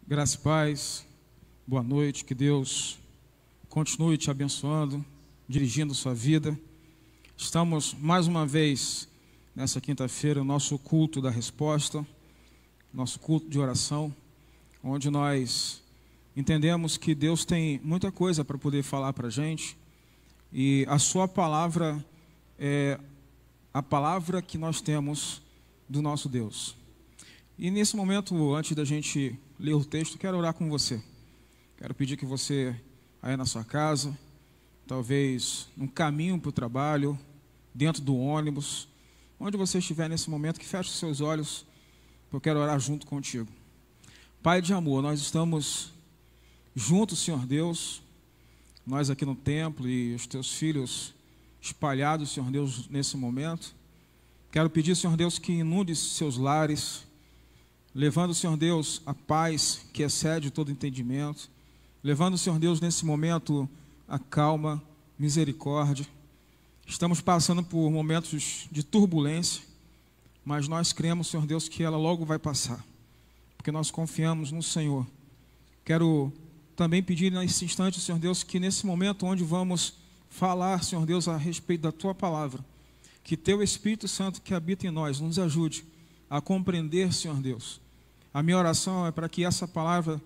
Graça e paz, boa noite, que Deus continue te abençoando, dirigindo sua vida. Estamos mais uma vez nessa quinta-feira, nosso culto da resposta, nosso culto de oração, onde nós entendemos que Deus tem muita coisa para poder falar para a gente, e a sua palavra é a palavra que nós temos do nosso Deus. E nesse momento, antes da gente ler o texto, quero orar com você. Quero pedir que você, aí na sua casa, talvez no caminho para o trabalho, dentro do ônibus, onde você estiver nesse momento, que feche os seus olhos, porque eu quero orar junto contigo. Pai de amor, nós estamos juntos, Senhor Deus, nós aqui no templo e os teus filhos espalhados, Senhor Deus, nesse momento. Quero pedir, Senhor Deus, que inunde seus lares, levando, Senhor Deus, a paz que excede todo entendimento, levando, Senhor Deus, nesse momento, a calma, misericórdia. Estamos passando por momentos de turbulência, mas nós cremos, Senhor Deus, que ela logo vai passar, porque nós confiamos no Senhor. Quero também pedir nesse instante, Senhor Deus, que nesse momento onde vamos falar, Senhor Deus, a respeito da Tua palavra, que Teu Espírito Santo que habita em nós nos ajude a compreender, Senhor Deus. A minha oração é para que essa palavra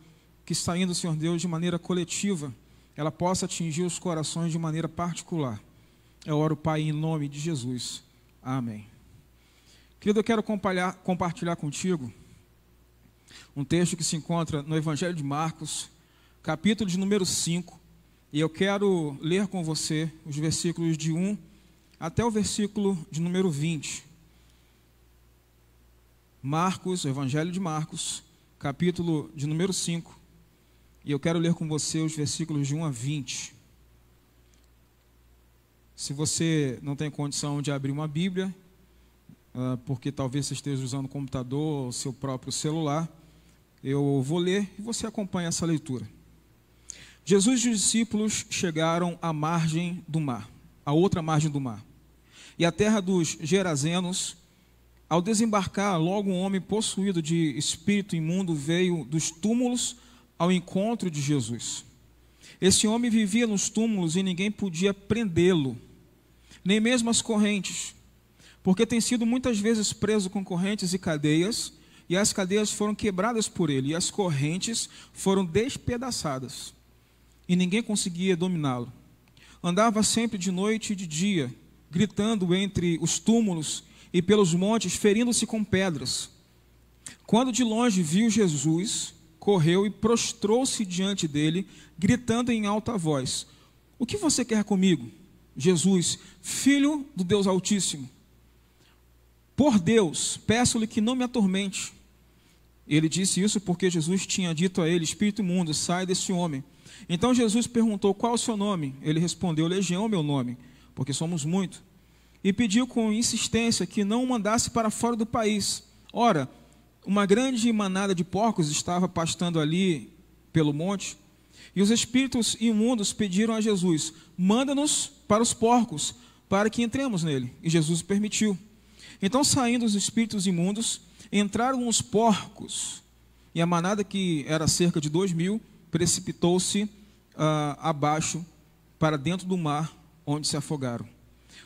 que está indo, Senhor Deus, de maneira coletiva, ela possa atingir os corações de maneira particular. Eu oro, Pai, em nome de Jesus. Amém. Querido, eu quero compartilhar contigo um texto que se encontra no Evangelho de Marcos, capítulo de número 5, e eu quero ler com você os versículos de 1 até o versículo de número 20. Marcos, Evangelho de Marcos, capítulo de número 5, e eu quero ler com você os versículos de 1 a 20. Se você não tem condição de abrir uma Bíblia, porque talvez você esteja usando o computador ou seu próprio celular, eu vou ler e você acompanha essa leitura. Jesus e os discípulos chegaram à margem do mar, à outra margem do mar, e a terra dos Gerazenos. Ao desembarcar, logo um homem possuído de espírito imundo veio dos túmulos ao encontro de Jesus. Esse homem vivia nos túmulos e ninguém podia prendê-lo, nem mesmo as correntes, porque tem sido muitas vezes preso com correntes e cadeias, e as cadeias foram quebradas por ele, e as correntes foram despedaçadas, e ninguém conseguia dominá-lo. Andava sempre de noite e de dia, gritando entre os túmulos e pelos montes, ferindo-se com pedras. Quando de longe viu Jesus, correu e prostrou-se diante dele, gritando em alta voz: "O que você quer comigo, Jesus, Filho do Deus Altíssimo? Por Deus, peço-lhe que não me atormente." Ele disse isso porque Jesus tinha dito a ele: "Espírito imundo, sai desse homem." Então Jesus perguntou: "Qual é o seu nome?" Ele respondeu: "Legião é meu nome, porque somos muito." E pediu com insistência que não o mandasse para fora do país. Ora, uma grande manada de porcos estava pastando ali pelo monte, e os espíritos imundos pediram a Jesus: "Manda-nos para os porcos, para que entremos nele." E Jesus permitiu. Então, saindo os espíritos imundos, entraram os porcos, e a manada, que era cerca de 2.000, precipitou-se abaixo para dentro do mar, onde se afogaram.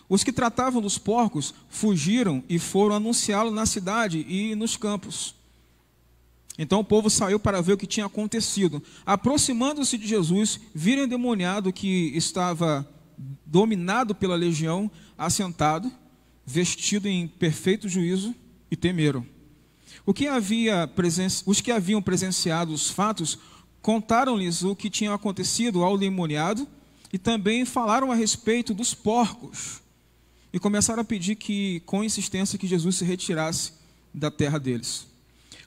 Os que tratavam dos porcos fugiram e foram anunciá-lo na cidade e nos campos. Então o povo saiu para ver o que tinha acontecido. Aproximando-se de Jesus, viram o endemoniado que estava dominado pela legião, assentado, vestido em perfeito juízo, e temeram. Os que haviam presenciado os fatos contaram-lhes o que tinha acontecido ao endemoniado e também falaram a respeito dos porcos. E começaram a pedir com insistência que Jesus se retirasse da terra deles.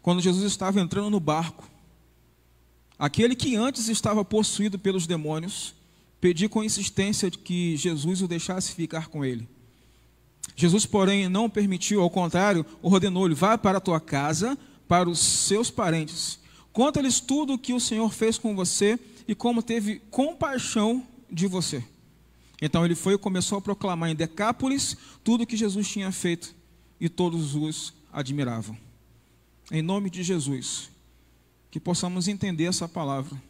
Quando Jesus estava entrando no barco, aquele que antes estava possuído pelos demônios pediu com insistência que Jesus o deixasse ficar com ele. Jesus, porém, não permitiu, ao contrário, ordenou-lhe: "Vá para a tua casa, para os seus parentes. Conta-lhes tudo o que o Senhor fez com você e como teve compaixão de você." Então ele foi e começou a proclamar em Decápolis tudo o que Jesus tinha feito, e todos os admiravam. Em nome de Jesus, que possamos entender essa palavra,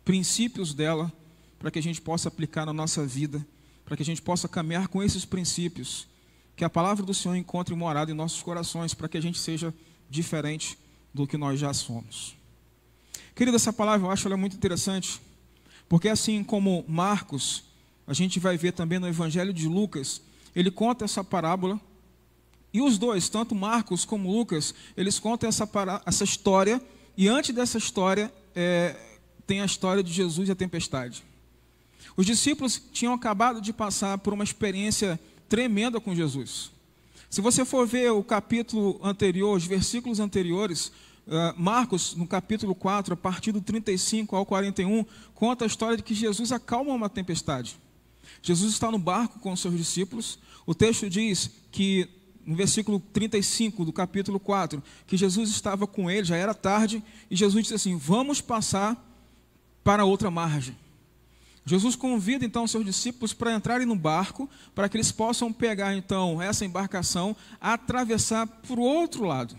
princípios dela, para que a gente possa aplicar na nossa vida, para que a gente possa caminhar com esses princípios, que a palavra do Senhor encontre morada em nossos corações, para que a gente seja diferente do que nós já somos. Querido, essa palavra eu acho ela muito interessante, porque assim como Marcos, a gente vai ver também no Evangelho de Lucas, ele conta essa parábola, e os dois, tanto Marcos como Lucas, eles contam essa história, e antes dessa história, tem a história de Jesus e a tempestade. Os discípulos tinham acabado de passar por uma experiência tremenda com Jesus. Se você for ver o capítulo anterior, os versículos anteriores, Marcos, no capítulo 4, a partir do 35 ao 41, conta a história de que Jesus acalma uma tempestade. Jesus está no barco com os seus discípulos. O texto diz que, no versículo 35 do capítulo 4, que Jesus estava com ele, já era tarde, e Jesus disse assim: vamos passar para outra margem. Jesus convida então os seus discípulos para entrarem no barco, para que eles possam pegar então essa embarcação, atravessar para o outro lado.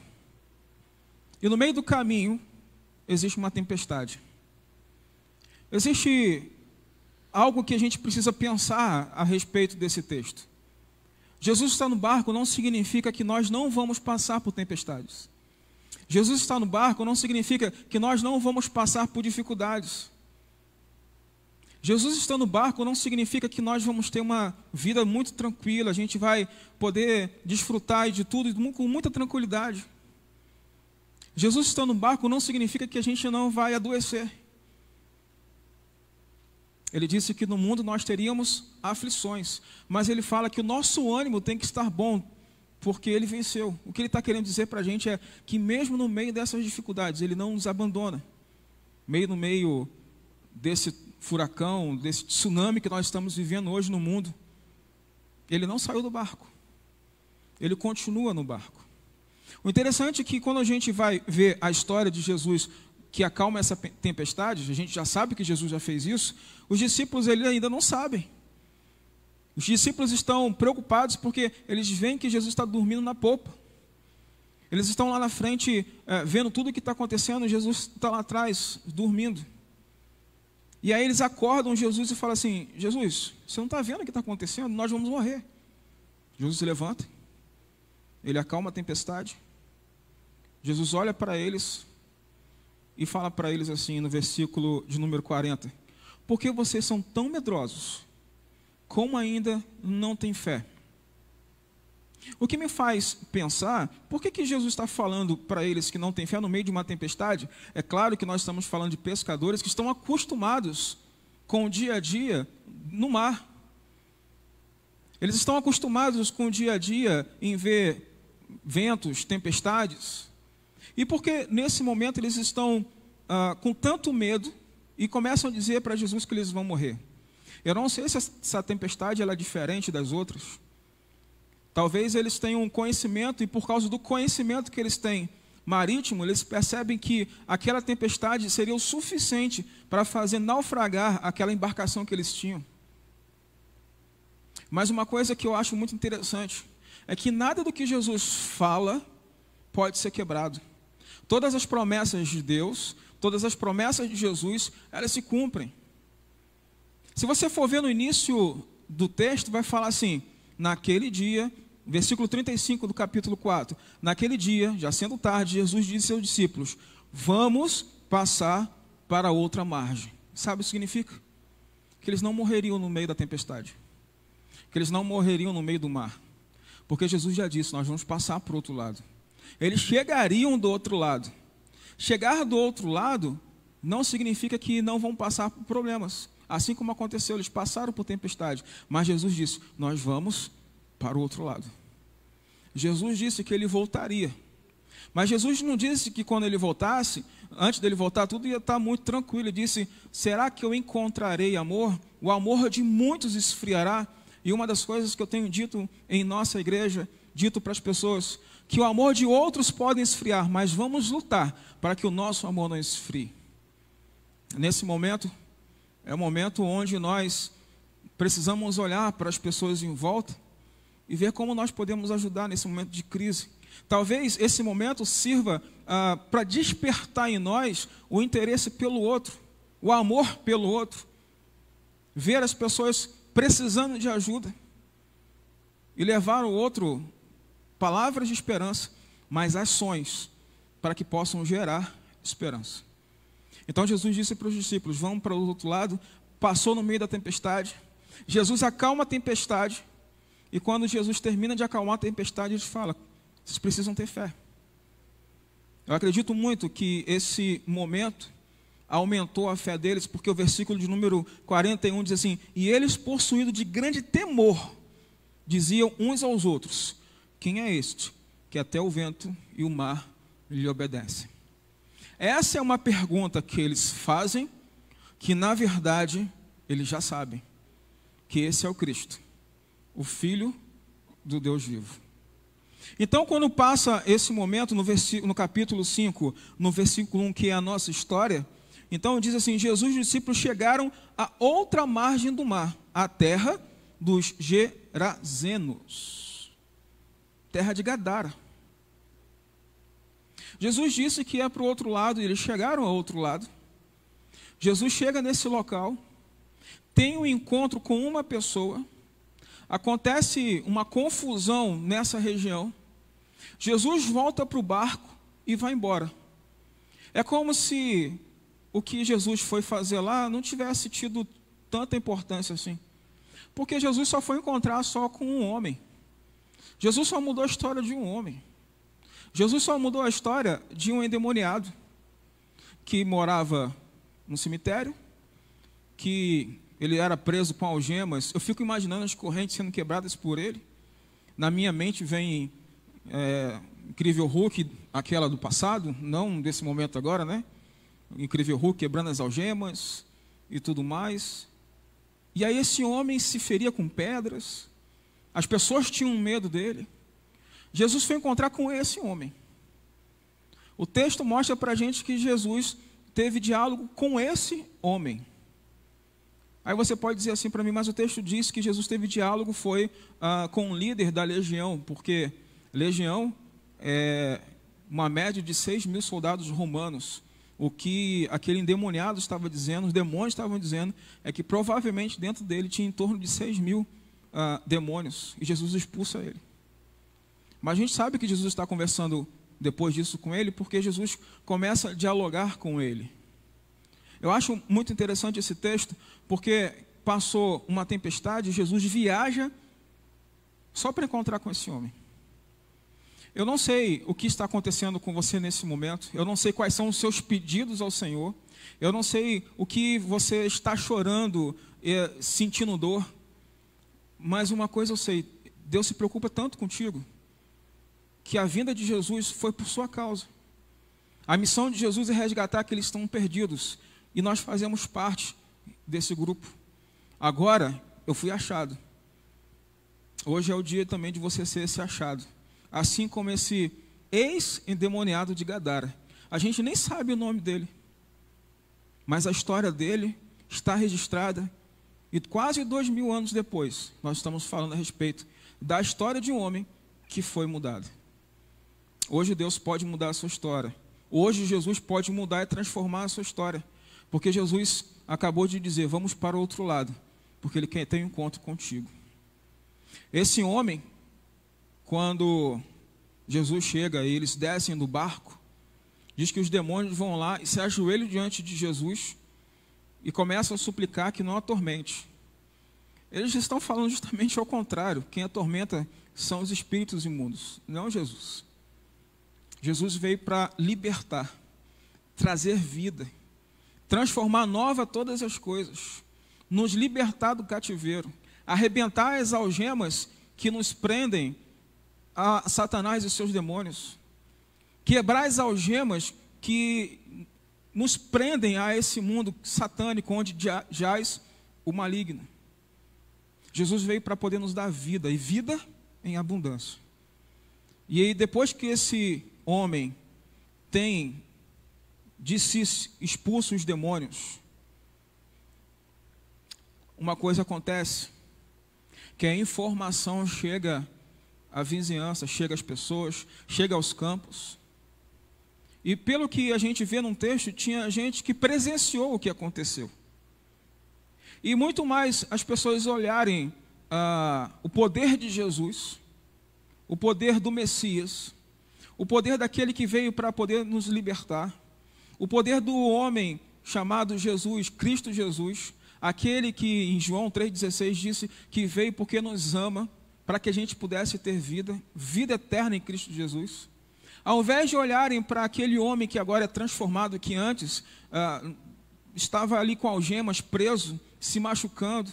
E no meio do caminho existe uma tempestade. Existe algo que a gente precisa pensar a respeito desse texto. Jesus está no barco não significa que nós não vamos passar por tempestades. Jesus está no barco não significa que nós não vamos passar por dificuldades. Jesus está no barco não significa que nós vamos ter uma vida muito tranquila, a gente vai poder desfrutar de tudo com muita tranquilidade. Jesus está no barco não significa que a gente não vai adoecer. Ele disse que no mundo nós teríamos aflições, mas ele fala que o nosso ânimo tem que estar bom, porque ele venceu. O que ele está querendo dizer para a gente é que mesmo no meio dessas dificuldades, ele não nos abandona. No meio desse furacão, desse tsunami que nós estamos vivendo hoje no mundo, ele não saiu do barco. Ele continua no barco. O interessante é que quando a gente vai ver a história de Jesus que acalma essa tempestade, a gente já sabe que Jesus já fez isso, os discípulos ainda não sabem. Os discípulos estão preocupados porque eles veem que Jesus está dormindo na popa. Eles estão lá na frente vendo tudo o que está acontecendo, Jesus está lá atrás dormindo. E aí eles acordam Jesus e falam assim: Jesus, você não está vendo o que está acontecendo? Nós vamos morrer. Jesus se levanta, ele acalma a tempestade. Jesus olha para eles e fala para eles assim, no versículo de número 40: por que vocês são tão medrosos? Como ainda não têm fé? O que me faz pensar, por que Jesus está falando para eles que não têm fé no meio de uma tempestade? É claro que nós estamos falando de pescadores que estão acostumados com o dia a dia no mar. Eles estão acostumados com o dia a dia em ver ventos, tempestades. E porque nesse momento eles estão com tanto medo e começam a dizer para Jesus que eles vão morrer. Eu não sei se essa tempestade ela é diferente das outras. Talvez eles tenham um conhecimento, e por causa do conhecimento que eles têm marítimo, eles percebem que aquela tempestade seria o suficiente para fazer naufragar aquela embarcação que eles tinham. Mas uma coisa que eu acho muito interessante é que nada do que Jesus fala pode ser quebrado. Todas as promessas de Deus, todas as promessas de Jesus, elas se cumprem. Se você for ver no início do texto, vai falar assim: naquele dia, versículo 35 do capítulo 4, naquele dia, já sendo tarde, Jesus disse aos seus discípulos: vamos passar para outra margem. Sabe o que significa? Que eles não morreriam no meio da tempestade, que eles não morreriam no meio do mar, porque Jesus já disse: nós vamos passar para o outro lado. Eles chegariam do outro lado. Chegar do outro lado não significa que não vão passar por problemas. Assim como aconteceu, eles passaram por tempestade, mas Jesus disse: nós vamos para o outro lado. Jesus disse que ele voltaria, mas Jesus não disse que quando ele voltasse, antes dele voltar, tudo ia estar muito tranquilo. Ele disse: será que eu encontrarei amor? O amor de muitos esfriará. E uma das coisas que eu tenho dito em nossa igreja, dito para as pessoas, que o amor de outros pode esfriar, mas vamos lutar para que o nosso amor não esfrie. Nesse momento, é o momento onde nós precisamos olhar para as pessoas em volta e ver como nós podemos ajudar nesse momento de crise. Talvez esse momento sirva para despertar em nós o interesse pelo outro, o amor pelo outro, ver as pessoas precisando de ajuda e levar ao outro palavras de esperança, mas ações para que possam gerar esperança. Então Jesus disse para os discípulos: vamos para o outro lado. Passou no meio da tempestade. Jesus acalma a tempestade. E quando Jesus termina de acalmar a tempestade, ele fala: vocês precisam ter fé. Eu acredito muito que esse momento aumentou a fé deles, porque o versículo de número 41 diz assim: e eles, possuídos de grande temor, diziam uns aos outros: quem é este, que até o vento e o mar lhe obedecem? Essa é uma pergunta que eles fazem, que na verdade eles já sabem, que esse é o Cristo, o Filho do Deus vivo. Então, quando passa esse momento no capítulo 5, no versículo 1, que é a nossa história, então diz assim: Jesus e os discípulos chegaram a outra margem do mar, a terra dos Gerazenos, terra de Gadara. Jesus disse que ia para o outro lado, e eles chegaram ao outro lado. Jesus chega nesse local, tem um encontro com uma pessoa, acontece uma confusão nessa região. Jesus volta para o barco e vai embora. É como se o que Jesus foi fazer lá não tivesse tido tanta importância assim. Porque Jesus só foi encontrar só com um homem. Jesus só mudou a história de um homem. Jesus só mudou a história de um endemoniado que morava no cemitério, que ele era preso com algemas. Eu fico imaginando as correntes sendo quebradas por ele. Na minha mente vem Incrível Hulk, aquela do passado, não desse momento agora, né? Incrível Hulk quebrando as algemas e tudo mais. E aí esse homem se feria com pedras. As pessoas tinham medo dele. Jesus foi encontrar com esse homem. O texto mostra para a gente que Jesus teve diálogo com esse homem. Aí você pode dizer assim para mim: mas o texto diz que Jesus teve diálogo com o líder da legião, porque legião é uma média de 6.000 soldados romanos. O que aquele endemoniado estava dizendo, os demônios estavam dizendo, é que provavelmente dentro dele tinha em torno de 6.000 demônios, e Jesus expulsa ele. Mas a gente sabe que Jesus está conversando depois disso com ele, porque Jesus começa a dialogar com ele. Eu acho muito interessante esse texto, porque passou uma tempestade, Jesus viaja só para encontrar com esse homem. Eu não sei o que está acontecendo com você nesse momento, eu não sei quais são os seus pedidos ao Senhor, eu não sei o que você está chorando, sentindo dor, mas uma coisa eu sei: Deus se preocupa tanto contigo, que a vinda de Jesus foi por sua causa. A missão de Jesus é resgatar aqueles que estão perdidos, e nós fazemos parte desse grupo. Agora eu fui achado. Hoje é o dia também de você ser esse achado, assim como esse ex-endemoniado de Gadara. A gente nem sabe o nome dele, mas a história dele está registrada, e quase 2.000 anos depois nós estamos falando a respeito da história de um homem que foi mudado. Hoje Deus pode mudar a sua história. Hoje Jesus pode mudar e transformar a sua história, porque Jesus acabou de dizer: vamos para o outro lado, porque Ele quer ter um encontro contigo. Esse homem, quando Jesus chega e eles descem do barco, diz que os demônios vão lá e se ajoelham diante de Jesus e começam a suplicar que não atormente. Eles estão falando justamente ao contrário: quem atormenta são os espíritos imundos, não Jesus. Jesus veio para libertar, trazer vida, transformar nova todas as coisas, nos libertar do cativeiro, arrebentar as algemas que nos prendem a Satanás e seus demônios, quebrar as algemas que nos prendem a esse mundo satânico onde jaz o maligno. Jesus veio para poder nos dar vida, e vida em abundância. E aí, depois que esse homem tem de si expulso os demônios, uma coisa acontece, que a informação chega à vizinhança, chega às pessoas, chega aos campos. E pelo que a gente vê num texto, tinha gente que presenciou o que aconteceu. E muito mais as pessoas olharem o poder de Jesus, o poder do Messias, o poder daquele que veio para poder nos libertar, o poder do homem chamado Jesus, Cristo Jesus, aquele que em João 3,16 disse que veio porque nos ama, para que a gente pudesse ter vida eterna em Cristo Jesus. Ao invés de olharem para aquele homem que agora é transformado, que antes estava ali com algemas, preso, se machucando,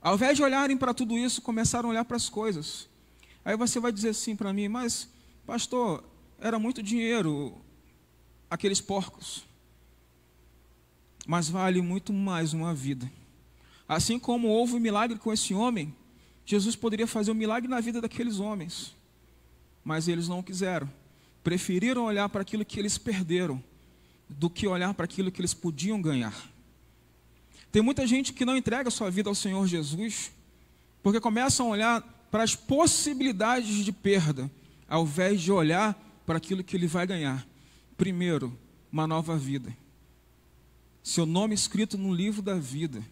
ao invés de olharem para tudo isso, começaram a olhar para as coisas. Aí você vai dizer assim para mim, mas pastor, era muito dinheiro aqueles porcos, mas vale muito mais uma vida. Assim como houve um milagre com esse homem, Jesus poderia fazer um milagre na vida daqueles homens, mas eles não quiseram. Preferiram olhar para aquilo que eles perderam do que olhar para aquilo que eles podiam ganhar. Tem muita gente que não entrega sua vida ao Senhor Jesus porque começam a olhar para as possibilidades de perda, ao invés de olhar para aquilo que ele vai ganhar. Primeiro, uma nova vida. Seu nome escrito no livro da vida.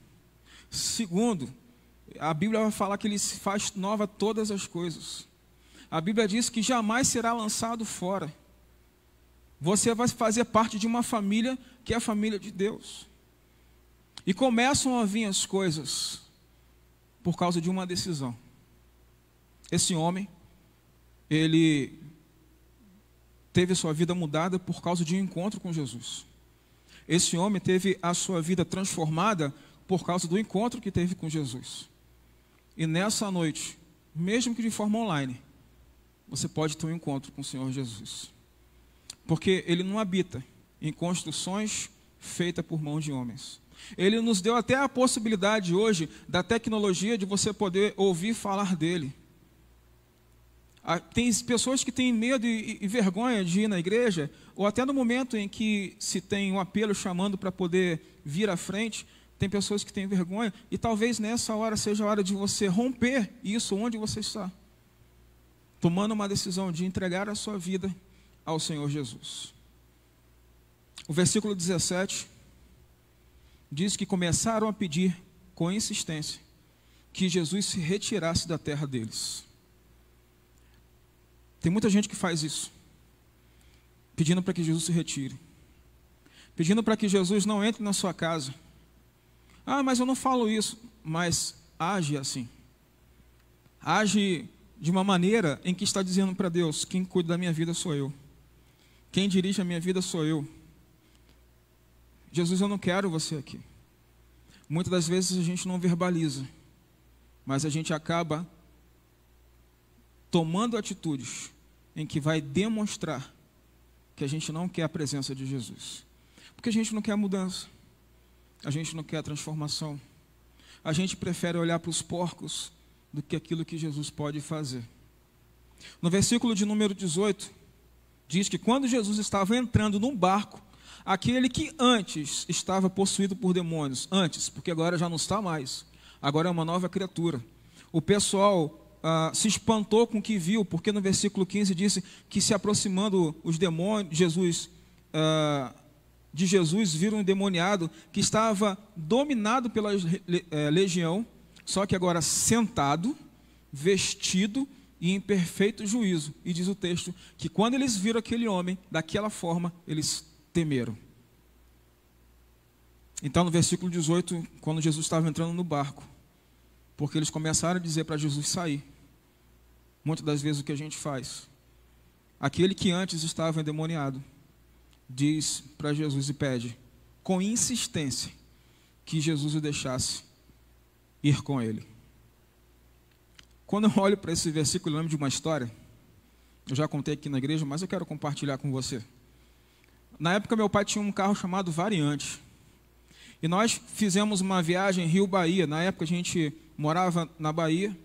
Segundo, a Bíblia vai falar que ele faz nova todas as coisas. A Bíblia diz que jamais será lançado fora. Você vai fazer parte de uma família que é a família de Deus. E começam a vir as coisas por causa de uma decisão. Esse homem, ele teve sua vida mudada por causa de um encontro com Jesus. Esse homem teve a sua vida transformada por causa do encontro que teve com Jesus. E nessa noite, mesmo que de forma online, você pode ter um encontro com o Senhor Jesus. Porque Ele não habita em construções feitas por mãos de homens. Ele nos deu até a possibilidade hoje da tecnologia de você poder ouvir falar dEle. Tem pessoas que têm medo e vergonha de ir na igreja, ou até no momento em que se tem um apelo chamando para poder vir à frente, tem pessoas que têm vergonha, e talvez nessa hora seja a hora de você romper isso onde você está, tomando uma decisão de entregar a sua vida ao Senhor Jesus. O versículo 17 diz que começaram a pedir com insistência que Jesus se retirasse da terra deles. Tem muita gente que faz isso, pedindo para que Jesus se retire, pedindo para que Jesus não entre na sua casa. Ah, mas eu não falo isso. Mas age assim. Age de uma maneira em que está dizendo para Deus: quem cuida da minha vida sou eu. Quem dirige a minha vida sou eu. Jesus, eu não quero você aqui. Muitas das vezes a gente não verbaliza, mas a gente acaba tomando atitudes em que vai demonstrar que a gente não quer a presença de Jesus. Porque a gente não quer mudança. A gente não quer a transformação. A gente prefere olhar para os porcos do que aquilo que Jesus pode fazer. No versículo de número 18, diz que quando Jesus estava entrando num barco, aquele que antes estava possuído por demônios, antes, porque agora já não está mais, agora é uma nova criatura. O pessoal se espantou com o que viu, porque no versículo 15 disse que se aproximando os demônios, Jesus viram um endemoniado que estava dominado pela legião, só que agora sentado, vestido e em perfeito juízo. E diz o texto que quando eles viram aquele homem daquela forma, eles temeram. Então no versículo 18, quando Jesus estava entrando no barco, porque eles começaram a dizer para Jesus sair, muitas das vezes o que a gente faz, aquele que antes estava endemoniado, diz para Jesus e pede, com insistência, que Jesus o deixasse ir com ele. Quando eu olho para esse versículo, eu lembro de uma história, eu já contei aqui na igreja, mas eu quero compartilhar com você. Na época, meu pai tinha um carro chamado Variante, e nós fizemos uma viagem Rio-Bahia. Na época, a gente morava na Bahia,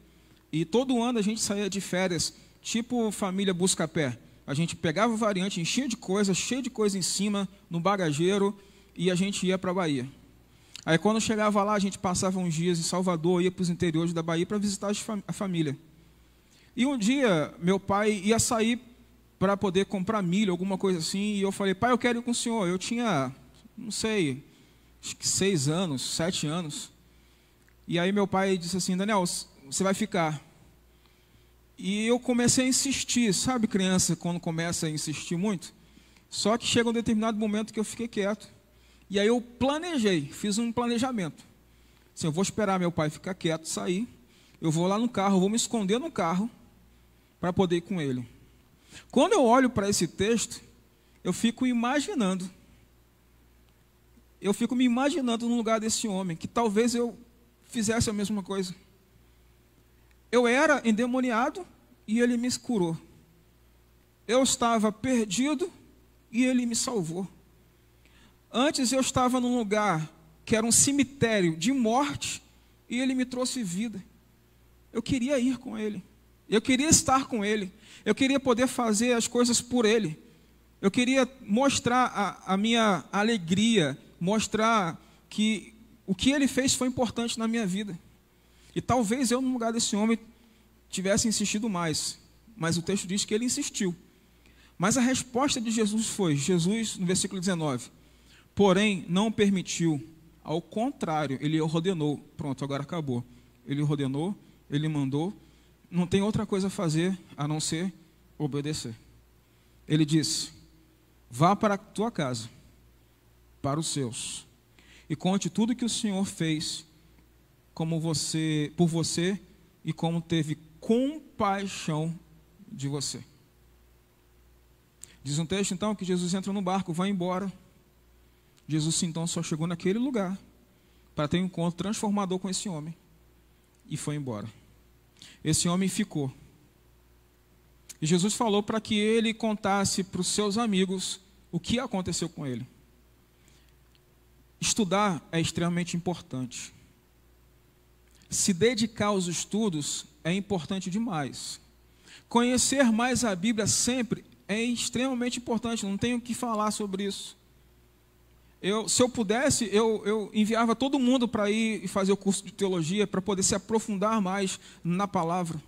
e todo ano a gente saía de férias, tipo família Buscapé. A gente pegava o Variante, enchia de coisa, cheio de coisa em cima, no bagageiro, e a gente ia para a Bahia. Aí quando chegava lá, a gente passava uns dias em Salvador, ia para os interiores da Bahia para visitar a família. E um dia, meu pai ia sair para poder comprar milho, alguma coisa assim, e eu falei, pai, eu quero ir com o senhor. Eu tinha, não sei, acho que 6 anos, 7 anos. E aí meu pai disse assim, Daniel, você vai ficar. E eu comecei a insistir, sabe criança quando começa a insistir muito? Só que chega um determinado momento que eu fiquei quieto. E aí eu planejei, fiz um planejamento. Assim, eu vou esperar meu pai ficar quieto, sair. Eu vou lá no carro, vou me esconder no carro para poder ir com ele. Quando eu olho para esse texto, eu fico imaginando. Eu fico me imaginando no lugar desse homem, que talvez eu fizesse a mesma coisa. Eu era endemoniado e ele me curou. Eu estava perdido e ele me salvou. Antes eu estava num lugar que era um cemitério de morte e ele me trouxe vida. Eu queria ir com ele. Eu queria estar com ele. Eu queria poder fazer as coisas por ele. Eu queria mostrar a minha alegria, mostrar que o que ele fez foi importante na minha vida. E talvez eu, no lugar desse homem, tivesse insistido mais. Mas o texto diz que ele insistiu. Mas a resposta de Jesus foi, Jesus, no versículo 19, porém não permitiu, ao contrário, ele ordenou. Pronto, agora acabou. Ele ordenou, ele mandou, não tem outra coisa a fazer a não ser obedecer. Ele disse, vá para a tua casa, para os seus, e conte tudo que o Senhor fez por você e como teve compaixão de você. Diz um texto então que Jesus entra no barco, vai embora. Jesus então só chegou naquele lugar para ter um encontro transformador com esse homem e foi embora. Esse homem ficou. E Jesus falou para que ele contasse para os seus amigos o que aconteceu com ele. Estudar é extremamente importante. Se dedicar aos estudos é importante demais. Conhecer mais a Bíblia sempre é extremamente importante, não tenho o que falar sobre isso. Se eu pudesse, eu enviava todo mundo para ir e fazer o curso de teologia, para poder se aprofundar mais na palavra.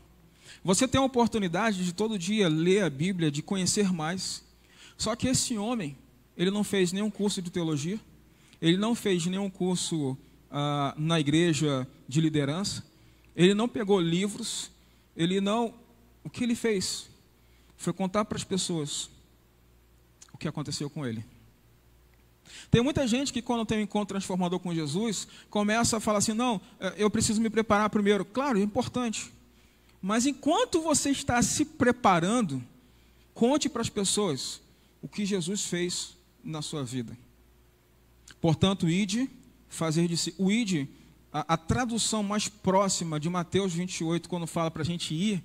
Você tem a oportunidade de todo dia ler a Bíblia, de conhecer mais. Só que esse homem, ele não fez nenhum curso de teologia, ele não fez nenhum curso na igreja de liderança, ele não pegou livros, o que ele fez foi contar para as pessoas o que aconteceu com ele. Tem muita gente que quando tem um encontro transformador com Jesus, começa a falar assim, não, eu preciso me preparar primeiro. Claro, é importante. Mas enquanto você está se preparando, conte para as pessoas o que Jesus fez na sua vida. Portanto, ide, fazer de si. O ide, a tradução mais próxima de Mateus 28, quando fala para a gente ir,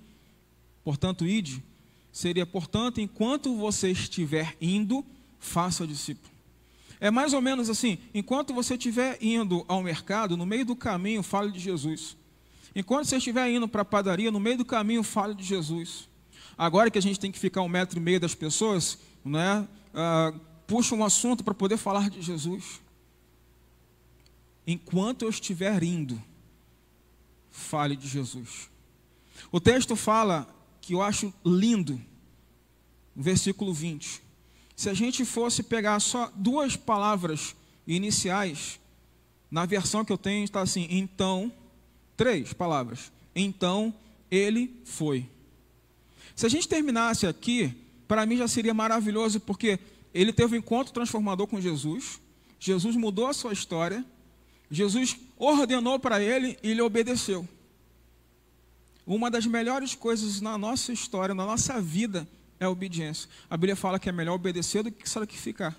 portanto, ide, seria, portanto, enquanto você estiver indo, faça discípulo. É mais ou menos assim, enquanto você estiver indo ao mercado, no meio do caminho, fale de Jesus. Enquanto você estiver indo para a padaria, no meio do caminho, fale de Jesus. Agora que a gente tem que ficar 1,5 metro das pessoas, né, puxa um assunto para poder falar de Jesus. Enquanto eu estiver indo, fale de Jesus. O texto fala, que eu acho lindo, no versículo 20. Se a gente fosse pegar só 2 palavras iniciais, na versão que eu tenho está assim, então, 3 palavras. Então, ele foi. Se a gente terminasse aqui, para mim já seria maravilhoso, porque ele teve um encontro transformador com Jesus, Jesus mudou a sua história, Jesus ordenou para ele e ele obedeceu. Uma das melhores coisas na nossa história, na nossa vida, é a obediência. A Bíblia fala que é melhor obedecer do que sacrificar.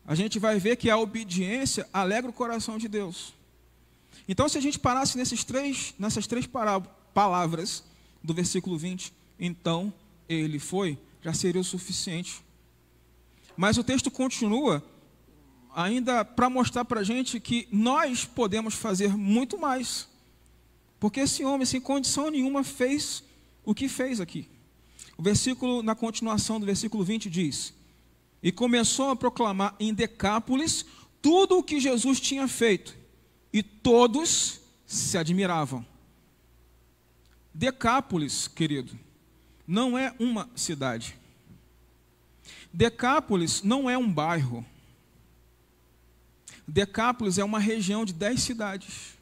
A gente vai ver que a obediência alegra o coração de Deus. Então, se a gente parasse nessas três palavras do versículo 20, então ele foi, já seria o suficiente. Mas o texto continua ainda para mostrar para a gente que nós podemos fazer muito mais. Porque esse homem, sem condição nenhuma, fez o que fez aqui. O versículo, na continuação do versículo 20 diz, e começou a proclamar em Decápolis tudo o que Jesus tinha feito, e todos se admiravam. Decápolis, querido, não é uma cidade. Decápolis não é um bairro. Decápolis é uma região de 10 cidades.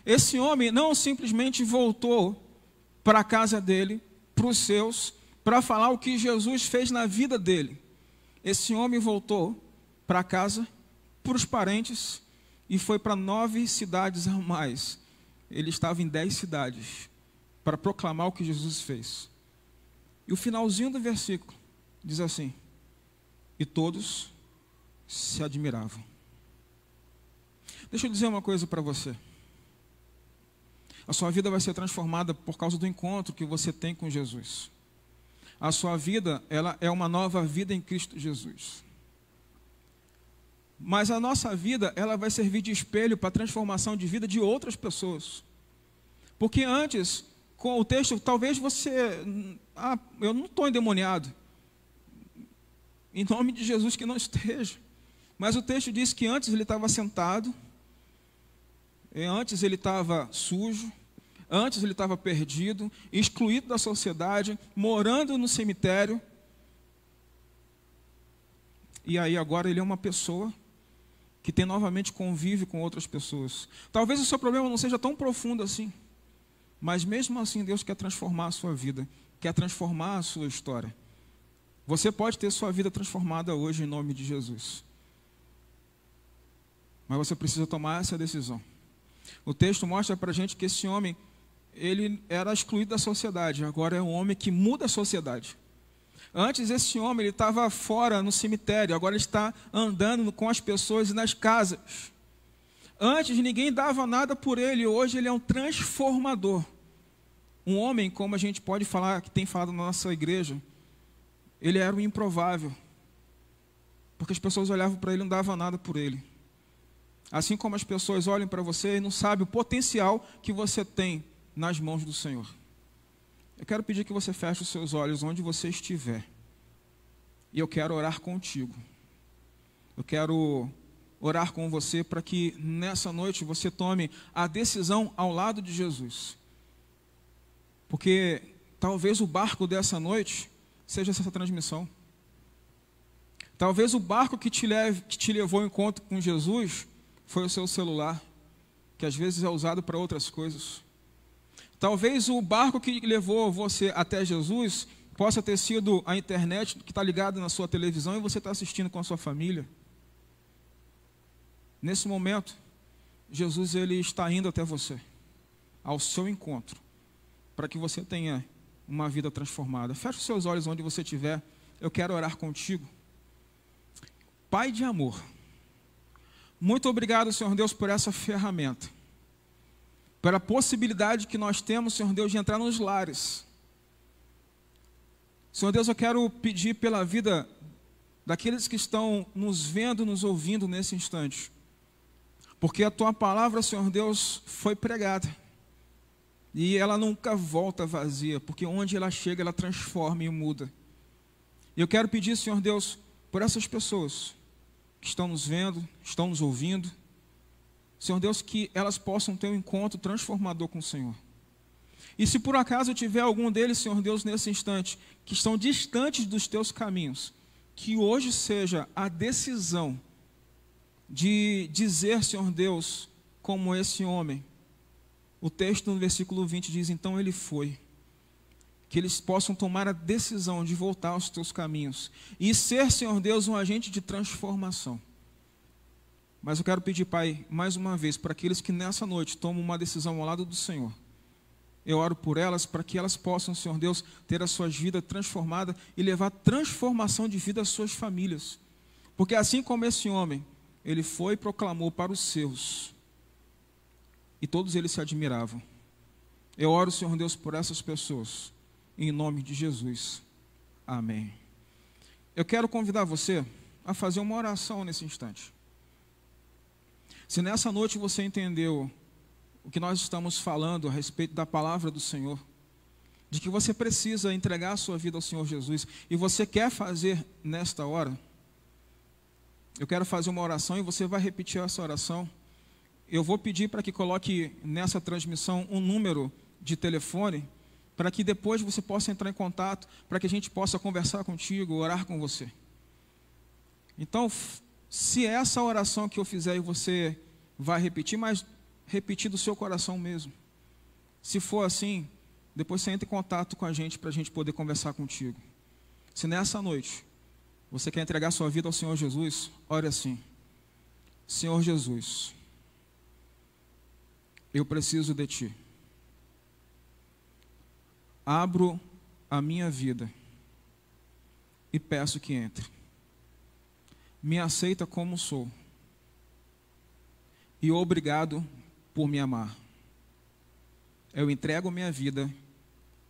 Esse homem não simplesmente voltou para a casa dele, para os seus, para falar o que Jesus fez na vida dele. Esse homem voltou para casa, para os parentes, e foi para 9 cidades a mais. Ele estava em 10 cidades para proclamar o que Jesus fez. E o finalzinho do versículo diz assim: e todos se admiravam. Deixa eu dizer uma coisa para você. A sua vida vai ser transformada por causa do encontro que você tem com Jesus. A sua vida, ela é uma nova vida em Cristo Jesus. Mas a nossa vida, ela vai servir de espelho para a transformação de vida de outras pessoas. Porque antes, com o texto, talvez você... eu não estou endemoniado. Em nome de Jesus que não esteja. Mas o texto diz que antes ele estava sentado, antes ele estava sujo, antes ele estava perdido, excluído da sociedade, morando no cemitério. E aí agora ele é uma pessoa que tem novamente convive com outras pessoas. Talvez o seu problema não seja tão profundo assim, mas mesmo assim Deus quer transformar a sua vida, quer transformar a sua história. Você pode ter sua vida transformada hoje em nome de Jesus. Mas você precisa tomar essa decisão. O texto mostra para a gente que esse homem, ele era excluído da sociedade, agora é um homem que muda a sociedade. Antes esse homem ele estava fora no cemitério, agora ele está andando com as pessoas nas casas. Antes ninguém dava nada por ele, hoje ele é um transformador. Um homem, como a gente pode falar, que tem falado na nossa igreja, ele era o improvável. Porque as pessoas olhavam para ele e não davam nada por ele. Assim como as pessoas olham para você e não sabem o potencial que você tem nas mãos do Senhor. Eu quero pedir que você feche os seus olhos onde você estiver. E eu quero orar contigo. Eu quero orar com você para que nessa noite você tome a decisão ao lado de Jesus. Porque talvez o barco dessa noite seja essa transmissão. Talvez o barco que te levou ao encontro com Jesus foi o seu celular, que às vezes é usado para outras coisas. Talvez o barco que levou você até Jesus possa ter sido a internet que está ligada na sua televisão e você está assistindo com a sua família. Nesse momento, Jesus ele está indo até você, ao seu encontro, para que você tenha uma vida transformada. Feche os seus olhos onde você estiver, eu quero orar contigo. Pai de amor, muito obrigado, Senhor Deus, por essa ferramenta, pela possibilidade que nós temos, Senhor Deus, de entrar nos lares. Senhor Deus, eu quero pedir pela vida daqueles que estão nos vendo, nos ouvindo nesse instante, porque a Tua palavra, Senhor Deus, foi pregada, e ela nunca volta vazia, porque onde ela chega, ela transforma e muda. E eu quero pedir, Senhor Deus, por essas pessoas que estão nos vendo, estão nos ouvindo, Senhor Deus, que elas possam ter um encontro transformador com o Senhor. E se por acaso tiver algum deles, Senhor Deus, nesse instante, que estão distantes dos Teus caminhos, que hoje seja a decisão de dizer, Senhor Deus, como esse homem. O texto no versículo 20 diz, então ele foi. Que eles possam tomar a decisão de voltar aos Teus caminhos e ser, Senhor Deus, um agente de transformação. Mas eu quero pedir, Pai, mais uma vez, para aqueles que nessa noite tomam uma decisão ao lado do Senhor. Eu oro por elas, para que elas possam, Senhor Deus, ter as suas vidas transformadas e levar transformação de vida às suas famílias. Porque assim como esse homem, ele foi e proclamou para os seus, e todos eles se admiravam. Eu oro, Senhor Deus, por essas pessoas, em nome de Jesus. Amém. Eu quero convidar você a fazer uma oração nesse instante. Se nessa noite você entendeu o que nós estamos falando a respeito da palavra do Senhor, de que você precisa entregar a sua vida ao Senhor Jesus, e você quer fazer nesta hora, eu quero fazer uma oração e você vai repetir essa oração. Eu vou pedir para que coloque nessa transmissão um número de telefone, para que depois você possa entrar em contato, para que a gente possa conversar contigo, orar com você. Então, se é essa oração que eu fizer e você vai repetir, mas repetir do seu coração mesmo. Se for assim, depois você entra em contato com a gente para a gente poder conversar contigo. Se nessa noite você quer entregar sua vida ao Senhor Jesus, ore assim: Senhor Jesus, eu preciso de Ti. Abro a minha vida e peço que entre. Me aceita como sou. E obrigado por me amar. Eu entrego minha vida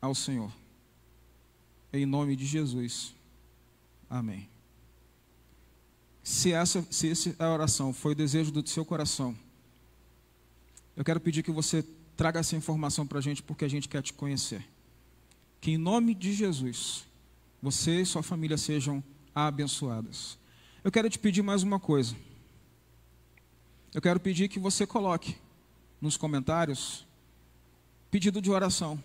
ao Senhor. Em nome de Jesus. Amém. Se essa oração foi o desejo do seu coração, eu quero pedir que você traga essa informação para a gente, porque a gente quer te conhecer. Que em nome de Jesus, você e sua família sejam abençoadas. Eu quero te pedir mais uma coisa. Eu quero pedir que você coloque nos comentários pedido de oração.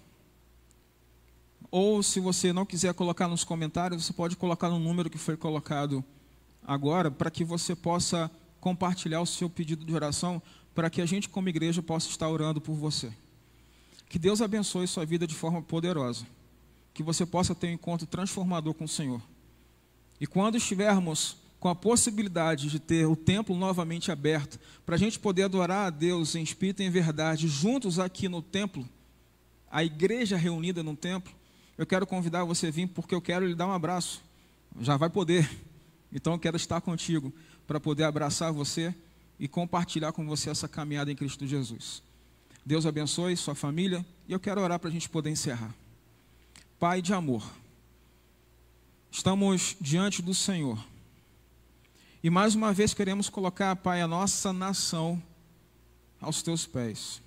Ou se você não quiser colocar nos comentários, você pode colocar no número que foi colocado agora, para que você possa compartilhar o seu pedido de oração, para que a gente como igreja possa estar orando por você. Que Deus abençoe sua vida de forma poderosa. Que você possa ter um encontro transformador com o Senhor. E quando estivermos com a possibilidade de ter o templo novamente aberto, para a gente poder adorar a Deus em espírito e em verdade, juntos aqui no templo, a igreja reunida no templo, eu quero convidar você a vir, porque eu quero lhe dar um abraço. Já vai poder. Então eu quero estar contigo, para poder abraçar você e compartilhar com você essa caminhada em Cristo Jesus. Deus abençoe sua família, e eu quero orar para a gente poder encerrar. Pai de amor, estamos diante do Senhor. E mais uma vez queremos colocar, Pai, a nossa nação aos teus pés.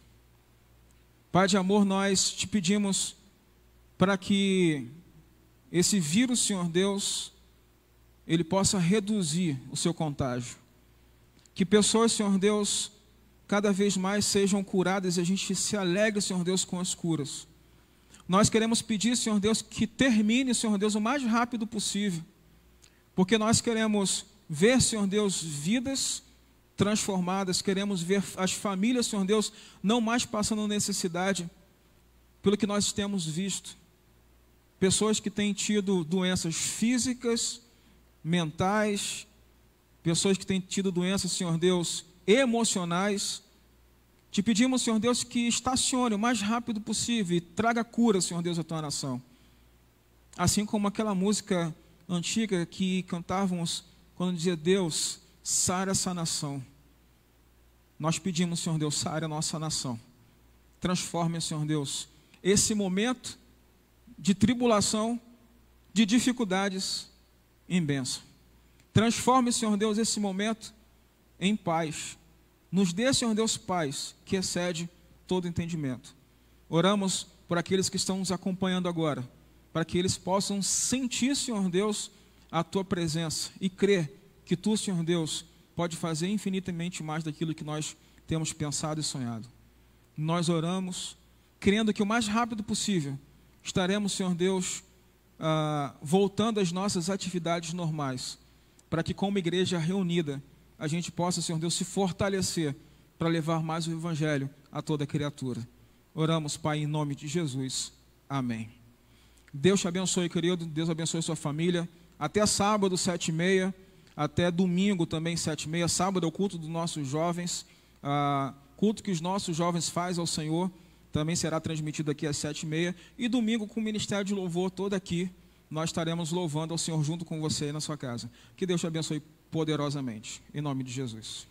Pai de amor, nós te pedimos para que esse vírus, Senhor Deus, ele possa reduzir o seu contágio. Que pessoas, Senhor Deus, cada vez mais sejam curadas e a gente se alegre, Senhor Deus, com as curas. Nós queremos pedir, Senhor Deus, que termine, Senhor Deus, o mais rápido possível. Porque nós queremos ver, Senhor Deus, vidas transformadas, queremos ver as famílias, Senhor Deus, não mais passando necessidade, pelo que nós temos visto. Pessoas que têm tido doenças físicas, mentais, pessoas que têm tido doenças, Senhor Deus, emocionais. Te pedimos, Senhor Deus, que estacione o mais rápido possível e traga cura, Senhor Deus, à tua nação. Assim como aquela música antiga que cantávamos quando dizia: Deus, sara essa nação. Nós pedimos, Senhor Deus, sara a nossa nação. Transforme, Senhor Deus, esse momento de tribulação, de dificuldades, em bênção. Transforme, Senhor Deus, esse momento em paz. Nos dê, Senhor Deus, paz que excede todo entendimento. Oramos por aqueles que estão nos acompanhando agora, para que eles possam sentir, Senhor Deus, a tua presença e crer que tu, Senhor Deus, pode fazer infinitamente mais daquilo que nós temos pensado e sonhado. Nós oramos, crendo que o mais rápido possível estaremos, Senhor Deus, voltando às nossas atividades normais, para que como igreja reunida, a gente possa, Senhor Deus, se fortalecer para levar mais o Evangelho a toda criatura. Oramos, Pai, em nome de Jesus. Amém. Deus te abençoe, querido. Deus abençoe sua família. Até sábado, 7h30. Até domingo também, 7h30. Sábado é o culto dos nossos jovens. Culto que os nossos jovens fazem ao Senhor. Também será transmitido aqui às 7h30. E domingo, com o Ministério de Louvor todo aqui, nós estaremos louvando ao Senhor junto com você aí na sua casa. Que Deus te abençoe poderosamente. Em nome de Jesus.